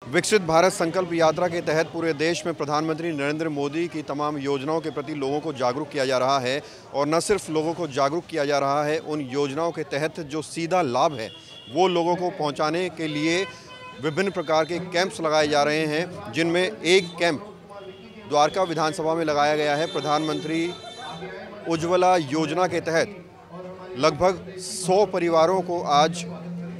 विकसित भारत संकल्प यात्रा के तहत पूरे देश में प्रधानमंत्री नरेंद्र मोदी की तमाम योजनाओं के प्रति लोगों को जागरूक किया जा रहा है। और न सिर्फ लोगों को जागरूक किया जा रहा है, उन योजनाओं के तहत जो सीधा लाभ है वो लोगों को पहुंचाने के लिए विभिन्न प्रकार के कैंप्स लगाए जा रहे हैं, जिनमें एक कैंप द्वारका विधानसभा में लगाया गया है। प्रधानमंत्री उज्ज्वला योजना के तहत लगभग 100 परिवारों को आज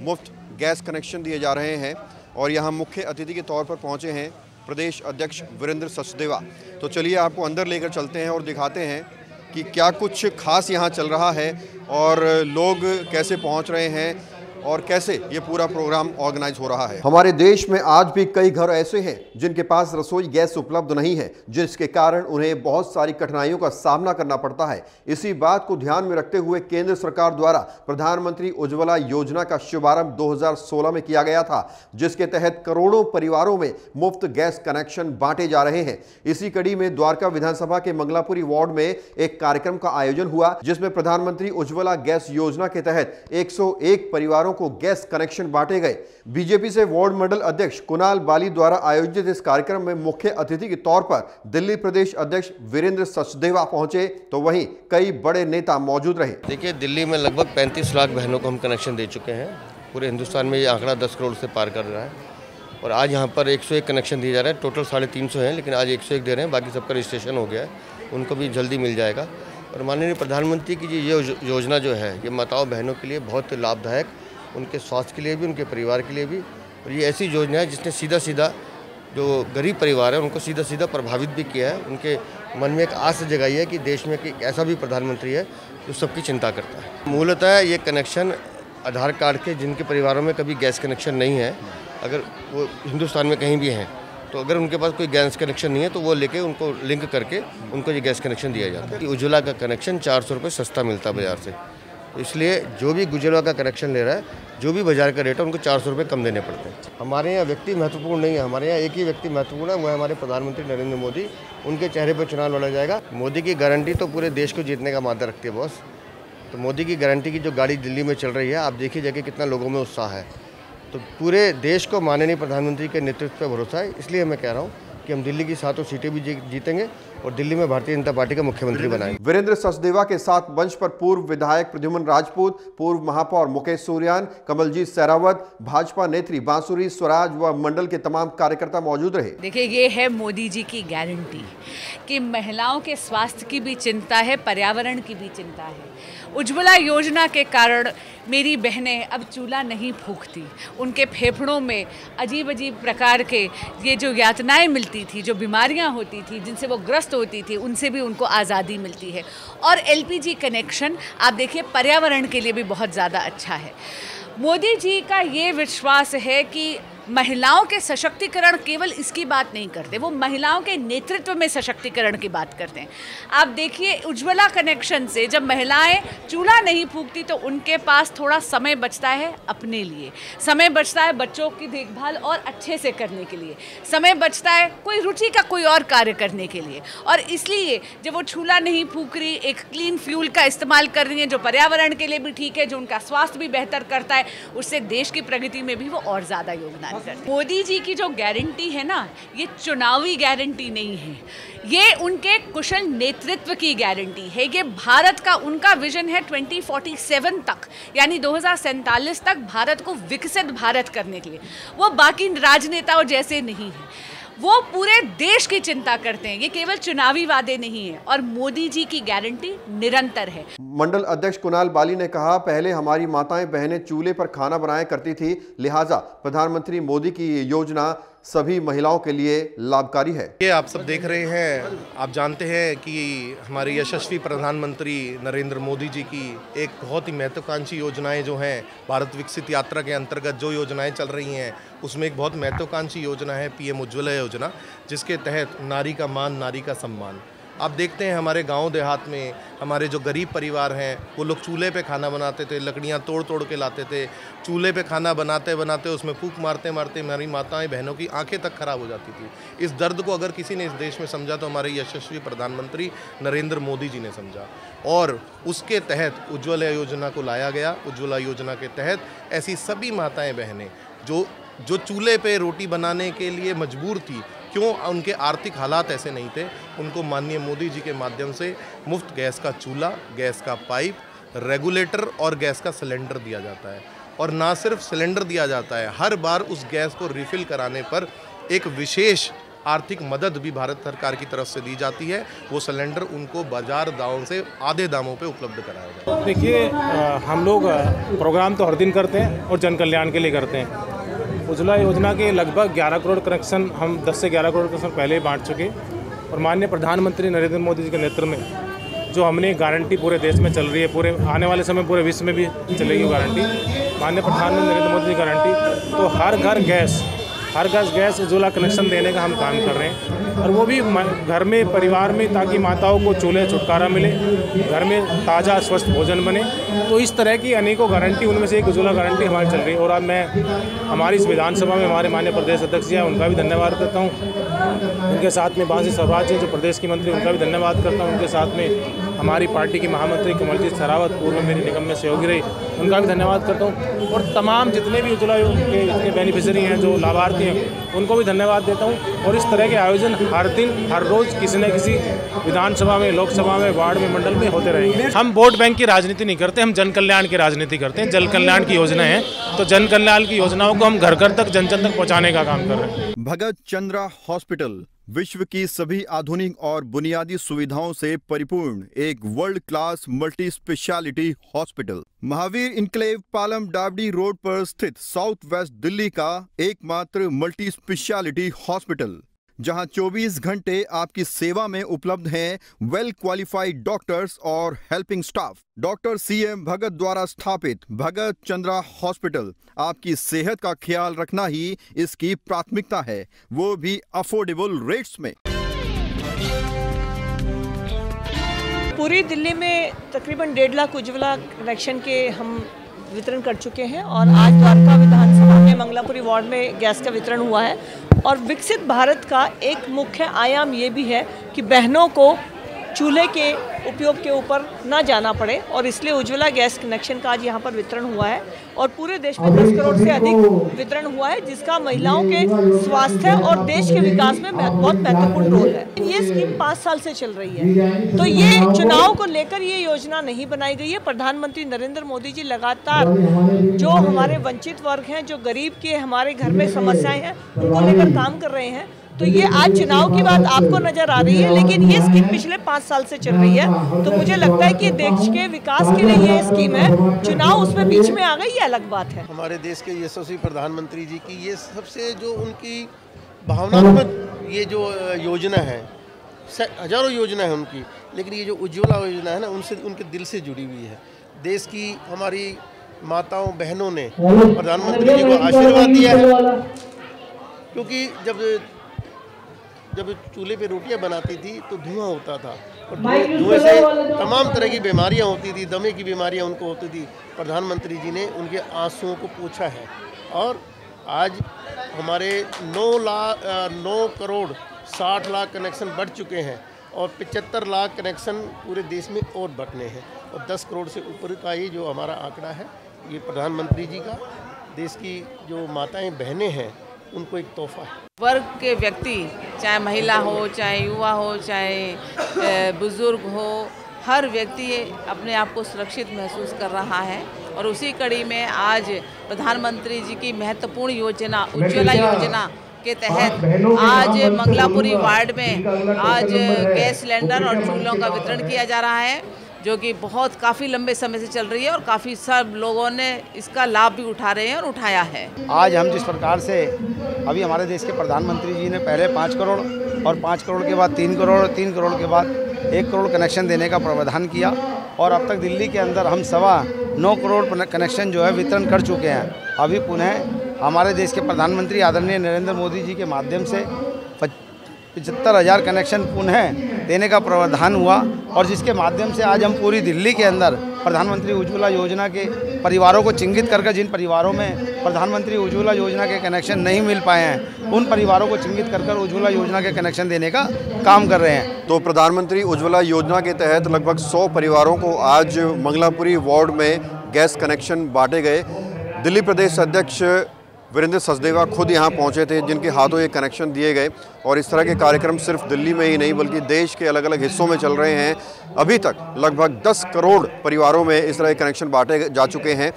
मुफ्त गैस कनेक्शन दिए जा रहे हैं और यहाँ मुख्य अतिथि के तौर पर पहुँचे हैं प्रदेश अध्यक्ष वीरेंद्र सचदेवा। तो चलिए आपको अंदर लेकर चलते हैं और दिखाते हैं कि क्या कुछ खास यहाँ चल रहा है और लोग कैसे पहुँच रहे हैं और कैसे ये पूरा प्रोग्राम ऑर्गेनाइज हो रहा है। हमारे देश में आज भी कई घर ऐसे हैं जिनके पास रसोई गैस उपलब्ध नहीं है, जिसके कारण उन्हें बहुत सारी कठिनाइयों का सामना करना पड़ता है। इसी बात को ध्यान में रखते हुए केंद्र सरकार द्वारा प्रधानमंत्री उज्ज्वला योजना का शुभारंभ 2016 में किया गया था, जिसके तहत करोड़ों परिवारों में मुफ्त गैस कनेक्शन बांटे जा रहे हैं। इसी कड़ी में द्वारका विधानसभा के मंगलापुरी वार्ड में एक कार्यक्रम का आयोजन हुआ, जिसमें प्रधानमंत्री उज्ज्वला गैस योजना के तहत 101 परिवारों को गैस कनेक्शन बांटे गए। बीजेपी से वार्ड मंडल अध्यक्ष कुणाल बाली द्वारा आयोजित इस कार्यक्रम में मुख्य अतिथि के तौर पर दिल्ली प्रदेश अध्यक्ष वीरेंद्र सचदेवा पहुंचे, तो वहीं कई बड़े नेता मौजूद रहे। देखिए, दिल्ली में लगभग 35 लाख बहनों को हम कनेक्शन दे चुके हैं। पूरे हिंदुस्तान में ये आंकड़ा 10 करोड़ से पार कर रहा है और आज यहाँ पर 101 कनेक्शन दिए जा रहे हैं। टोटल 350 हैं, लेकिन आज 101 दे रहे हैं, बाकी सबका रजिस्ट्रेशन हो गया है, उनको भी जल्दी मिल जाएगा। और माननीय प्रधानमंत्री की ये योजना जो है, ये माताओं बहनों के लिए बहुत लाभदायक, उनके स्वास्थ्य के लिए भी, उनके परिवार के लिए भी। और ये ऐसी योजना है जिसने सीधा जो गरीब परिवार है उनको सीधा प्रभावित भी किया है। उनके मन में एक आस जगाई है कि देश में कि ऐसा भी प्रधानमंत्री है जो सबकी चिंता करता है। मूलतः ये कनेक्शन आधार कार्ड के जिनके परिवारों में कभी गैस कनेक्शन नहीं है, अगर वो हिंदुस्तान में कहीं भी हैं, तो अगर उनके पास कोई गैस कनेक्शन नहीं है तो वो लेके उनको लिंक करके उनको ये गैस कनेक्शन दिया जाता है। उज्ज्वला का कनेक्शन 400 रुपये सस्ता मिलता है बाज़ार से, तो इसलिए जो भी उज्ज्वला का कनेक्शन ले रहा है, जो भी बाजार का रेट है, उनको 400 रुपये कम देने पड़ते हैं। हमारे यहाँ व्यक्ति महत्वपूर्ण नहीं है, हमारे यहाँ एक ही व्यक्ति महत्वपूर्ण है, वो है हमारे प्रधानमंत्री नरेंद्र मोदी। उनके चेहरे पर चुनाव लड़ा जाएगा। मोदी की गारंटी तो पूरे देश को जीतने का मादा रखती है बॉस। तो मोदी की गारंटी की जो गाड़ी दिल्ली में चल रही है, आप देखिए जाके कितना लोगों में उत्साह है। तो पूरे देश को माननीय प्रधानमंत्री के नेतृत्व पर भरोसा है, इसलिए मैं कह रहा हूँ कि हम दिल्ली की 7 सीटें भी जीतेंगे और दिल्ली में भारतीय जनता पार्टी का मुख्यमंत्री बनाएंगे। वीरेंद्र सचदेवा के साथ मंच पर पूर्व विधायक प्रद्युम्न राजपूत, पूर्व महापौर मुकेश सूर्यान, कमलजीत सहरावत, भाजपा नेत्री बांसुरी स्वराज व मंडल के तमाम कार्यकर्ता मौजूद रहे। देखिए, ये है मोदी जी की गारंटी कि महिलाओं के स्वास्थ्य की भी चिंता है, पर्यावरण की भी चिंता है। उज्ज्वला योजना के कारण मेरी बहनें अब चूल्हा नहीं फूंकती। उनके फेफड़ों में अजीब प्रकार के ये जो यातनाएं मिलती थी, जो बीमारियां होती थी, जिनसे वो ग्रस्त होती थी, उनसे भी उनको आज़ादी मिलती है। और एलपीजी कनेक्शन आप देखिए पर्यावरण के लिए भी बहुत ज़्यादा अच्छा है। मोदी जी का ये विश्वास है कि महिलाओं के सशक्तिकरण केवल इसकी बात नहीं करते, वो महिलाओं के नेतृत्व में सशक्तिकरण की बात करते हैं। आप देखिए, उज्ज्वला कनेक्शन से जब महिलाएं चूल्हा नहीं फूंकती तो उनके पास थोड़ा समय बचता है अपने लिए, समय बचता है बच्चों की देखभाल और अच्छे से करने के लिए, समय बचता है कोई रुचि का कोई और कार्य करने के लिए। और इसलिए जब वो चूल्हा नहीं फूंक रही, एक क्लीन फ्यूल का इस्तेमाल कर रही हैं, जो पर्यावरण के लिए भी ठीक है, जो उनका स्वास्थ्य भी बेहतर करता है, उससे देश की प्रगति में भी वो और ज़्यादा योगदान। मोदी जी की जो गारंटी है ना, ये चुनावी गारंटी नहीं है, ये उनके कुशल नेतृत्व की गारंटी है। ये भारत का उनका विजन है 2047 तक, यानी 2047 तक भारत को विकसित भारत करने के लिए। वो बाकी राजनेताओं जैसे नहीं है, वो पूरे देश की चिंता करते हैं। ये केवल चुनावी वादे नहीं है और मोदी जी की गारंटी निरंतर है। मंडल अध्यक्ष कुणाल बाली ने कहा, पहले हमारी माताएं बहनें चूल्हे पर खाना बनाया करती थी, लिहाजा प्रधानमंत्री मोदी की ये योजना सभी महिलाओं के लिए लाभकारी है। ये आप सब देख रहे हैं, आप जानते हैं कि हमारे यशस्वी प्रधानमंत्री नरेंद्र मोदी जी की एक बहुत ही महत्वाकांक्षी योजनाएं जो हैं, भारत विकसित यात्रा के अंतर्गत जो योजनाएं चल रही हैं, उसमें एक बहुत महत्वाकांक्षी योजना है पीएम उज्ज्वला योजना, जिसके तहत नारी का मान, नारी का सम्मान। आप देखते हैं हमारे गांव देहात में हमारे जो गरीब परिवार हैं, वो लोग चूल्हे पे खाना बनाते थे, लकड़ियां तोड़ के लाते थे। चूल्हे पे खाना बनाते बनाते उसमें फूंक मारते मारते हमारी माताएं बहनों की आंखें तक खराब हो जाती थी। इस दर्द को अगर किसी ने इस देश में समझा तो हमारे यशस्वी प्रधानमंत्री नरेंद्र मोदी जी ने समझा, और उसके तहत उज्ज्वला योजना को लाया गया। उज्ज्वला योजना के तहत ऐसी सभी माताएँ बहनें जो जो चूल्हे पे रोटी बनाने के लिए मजबूर थी, क्यों उनके आर्थिक हालात ऐसे नहीं थे, उनको माननीय मोदी जी के माध्यम से मुफ्त गैस का चूल्हा, गैस का पाइप, रेगुलेटर और गैस का सिलेंडर दिया जाता है। और ना सिर्फ सिलेंडर दिया जाता है, हर बार उस गैस को रिफ़िल कराने पर एक विशेष आर्थिक मदद भी भारत सरकार की तरफ से दी जाती है। वो सिलेंडर उनको बाजार दामों से आधे दामों पे उपलब्ध कराया जाता है। देखिए, हम लोग प्रोग्राम तो हर दिन करते हैं और जन कल्याण के लिए करते हैं। उज्ज्वला योजना के लगभग 11 करोड़ कनेक्शन हम 10 से 11 करोड़ कनेक्शन पहले ही बांट चुके, और माननीय प्रधानमंत्री नरेंद्र मोदी जी के नेतृत्व में जो हमने गारंटी पूरे देश में चल रही है, पूरे आने वाले समय पूरे विश्व में भी चलेगी वो गारंटी, माननीय प्रधानमंत्री नरेंद्र मोदी जी गारंटी, तो हर घर गैस उज्ज्वला कनेक्शन देने का हम काम कर रहे हैं। और वो भी घर में, परिवार में, ताकि माताओं को चूल्हे छुटकारा मिले, घर में ताज़ा स्वस्थ भोजन बने। तो इस तरह की अनेकों गारंटी, उनमें से एक उज्ज्वला गारंटी हमारी चल रही है। और अब मैं हमारी इस विधानसभा में हमारे माननीय प्रदेश अध्यक्ष जी हैं, उनका भी धन्यवाद करता हूँ। उनके साथ में बांसी स्वराज जी जो प्रदेश की मंत्री, उनका भी धन्यवाद करता हूँ। उनके साथ में हमारी पार्टी की महामंत्री कमलजीत शेरावत, पूर्व मेरी निगम में सहयोगी रही, उनका भी धन्यवाद करता हूँ। और तमाम जितने भी उज्ज्वला के बेनिफिशियरी हैं, जो लाभार्थी हैं, उनको भी धन्यवाद देता हूँ। और इस तरह के आयोजन हर दिन, हर रोज किसी न किसी विधानसभा में, लोकसभा में, वार्ड में, मंडल में होते रहेंगे। हम वोट बैंक की राजनीति नहीं करते, हम जन कल्याण की राजनीति करते हैं। जन कल्याण की योजना है, तो जन कल्याण की योजनाओं को हम घर घर तक, जन जन तक पहुँचाने का काम कर रहे हैं। भगत चंद्रा हॉस्पिटल विश्व की सभी आधुनिक और बुनियादी सुविधाओं से परिपूर्ण एक world class multi speciality hospital, Mahavir enclave, Palam डावडी रोड पर स्थित साउथ वेस्ट दिल्ली का एकमात्र मल्टी स्पेशलिटी हॉस्पिटल, जहां 24 घंटे आपकी सेवा में उपलब्ध हैं वेल क्वालिफाइड डॉक्टर्स और हेल्पिंग स्टाफ। डॉक्टर CM भगत द्वारा स्थापित भगत चंद्रा हॉस्पिटल आपकी सेहत का ख्याल रखना ही इसकी प्राथमिकता है, वो भी अफोर्डेबल रेट्स में। पूरी दिल्ली में तकरीबन 1.5 लाख उज्ज्वला कनेक्शन के हम वितरण कर चुके हैं, और आज द्वारका विधानसभा में मंगलापुरी वार्ड में गैस का वितरण हुआ है। और विकसित भारत का एक मुख्य आयाम ये भी है कि बहनों को चूल्हे के उपयोग के ऊपर ना जाना पड़े, और इसलिए उज्ज्वला गैस कनेक्शन का आज यहाँ पर वितरण हुआ है। और पूरे देश में 10 करोड़ से अधिक वितरण हुआ है, जिसका महिलाओं के स्वास्थ्य और देश के विकास में बहुत महत्वपूर्ण रोल है। ये स्कीम 5 साल से चल रही है, तो ये चुनाव को लेकर ये योजना नहीं बनाई गई है। प्रधानमंत्री नरेंद्र मोदी जी लगातार जो हमारे वंचित वर्ग हैं, जो गरीब के हमारे घर में समस्याएं हैं, उनको लेकर काम कर रहे हैं। तो ये आज चुनाव की बात आपको नजर आ रही है, लेकिन ये स्कीम पिछले 5 साल से चल रही है। तो मुझे लगता है कि देश के विकास के लिए ये स्कीम है, चुनाव उसमें बीच में आ गई, ये अलग बात है। हमारे देश के यशस्वी प्रधानमंत्री जी की ये सबसे जो उनकी भावनात्मक ये जो योजना है, हजारों योजना है उनकी, लेकिन ये जो उज्ज्वला योजना है ना, उनसे, उनके दिल से जुड़ी हुई है। देश की हमारी माताओं बहनों ने प्रधानमंत्री जी को आशीर्वाद दिया है, क्योंकि जब चूल्हे पे रोटियां बनाती थी तो धुआं होता था, और धुएं से तमाम तरह की बीमारियां होती थी, दमे की बीमारियां उनको होती थी। प्रधानमंत्री जी ने उनके आंसुओं को पोंछा है, और आज हमारे 9 करोड़ 60 लाख कनेक्शन बढ़ चुके हैं, और 75 लाख कनेक्शन पूरे देश में और बढ़ने हैं, और 10 करोड़ से ऊपर का ये जो हमारा आंकड़ा है, ये प्रधानमंत्री जी का देश की जो माताएं बहनें हैं उनको एक तोहफा है। वर्ग के व्यक्ति, चाहे महिला हो, चाहे युवा हो, चाहे बुजुर्ग हो, हर व्यक्ति अपने आप को सुरक्षित महसूस कर रहा है। और उसी कड़ी में आज प्रधानमंत्री जी की महत्वपूर्ण योजना उज्ज्वला योजना के तहत आज मंगलापुरी वार्ड में आज गैस सिलेंडर और चूल्हों का वितरण किया जा रहा है, जो कि बहुत काफ़ी लंबे समय से चल रही है, और काफ़ी सब लोगों ने इसका लाभ भी उठा रहे हैं और उठाया है। आज हम जिस प्रकार से अभी हमारे देश के प्रधानमंत्री जी ने पहले 5 करोड़ और 5 करोड़ के बाद 3 करोड़ और 3 करोड़ के बाद 1 करोड़ कनेक्शन देने का प्रावधान किया, और अब तक दिल्ली के अंदर हम 9.25 करोड़ कनेक्शन जो है वितरण कर चुके हैं। अभी पुनः हमारे देश के प्रधानमंत्री आदरणीय नरेंद्र मोदी जी के माध्यम से 75,000 कनेक्शन पुनः देने का प्रावधान हुआ, और जिसके माध्यम से आज हम पूरी दिल्ली के अंदर प्रधानमंत्री उज्ज्वला योजना के परिवारों को चिन्हित करके, जिन परिवारों में प्रधानमंत्री उज्ज्वला योजना के कनेक्शन नहीं मिल पाए हैं, उन परिवारों को चिन्हित कर उज्ज्वला योजना के कनेक्शन देने का काम कर रहे हैं। तो प्रधानमंत्री उज्ज्वला योजना के तहत लगभग 100 परिवारों को आज मंगलापुरी वार्ड में गैस कनेक्शन बांटे गए। दिल्ली प्रदेश अध्यक्ष वीरेंद्र सचदेवा खुद यहाँ पहुँचे थे, जिनके हाथों ये कनेक्शन दिए गए। और इस तरह के कार्यक्रम सिर्फ दिल्ली में ही नहीं बल्कि देश के अलग अलग हिस्सों में चल रहे हैं। अभी तक लगभग 10 करोड़ परिवारों में इस तरह के कनेक्शन बांटे जा चुके हैं।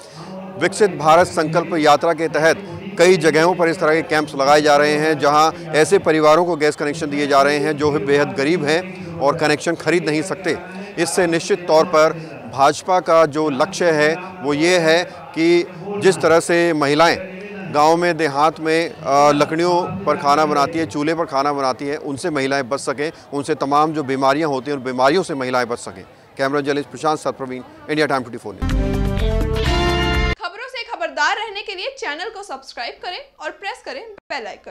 विकसित भारत संकल्प यात्रा के तहत कई जगहों पर इस तरह के कैंप्स लगाए जा रहे हैं, जहां ऐसे परिवारों को गैस कनेक्शन दिए जा रहे हैं जो बेहद गरीब हैं और कनेक्शन खरीद नहीं सकते। इससे निश्चित तौर पर भाजपा का जो लक्ष्य है वो ये है कि जिस तरह से महिलाएं गांव में देहात में लकड़ियों पर खाना बनाती है, चूल्हे पर खाना बनाती है, उनसे महिलाएं बच सकें, उनसे तमाम जो बीमारियां होती हैं उन बीमारियों से महिलाएं बच सकें। कैमरा जर्नलिस्ट प्रशांत सतप्रवीण, इंडिया टाइम 24 न्यूज़। खबरों से खबरदार रहने के लिए चैनल को सब्सक्राइब करें और प्रेस करें बेल आइकन।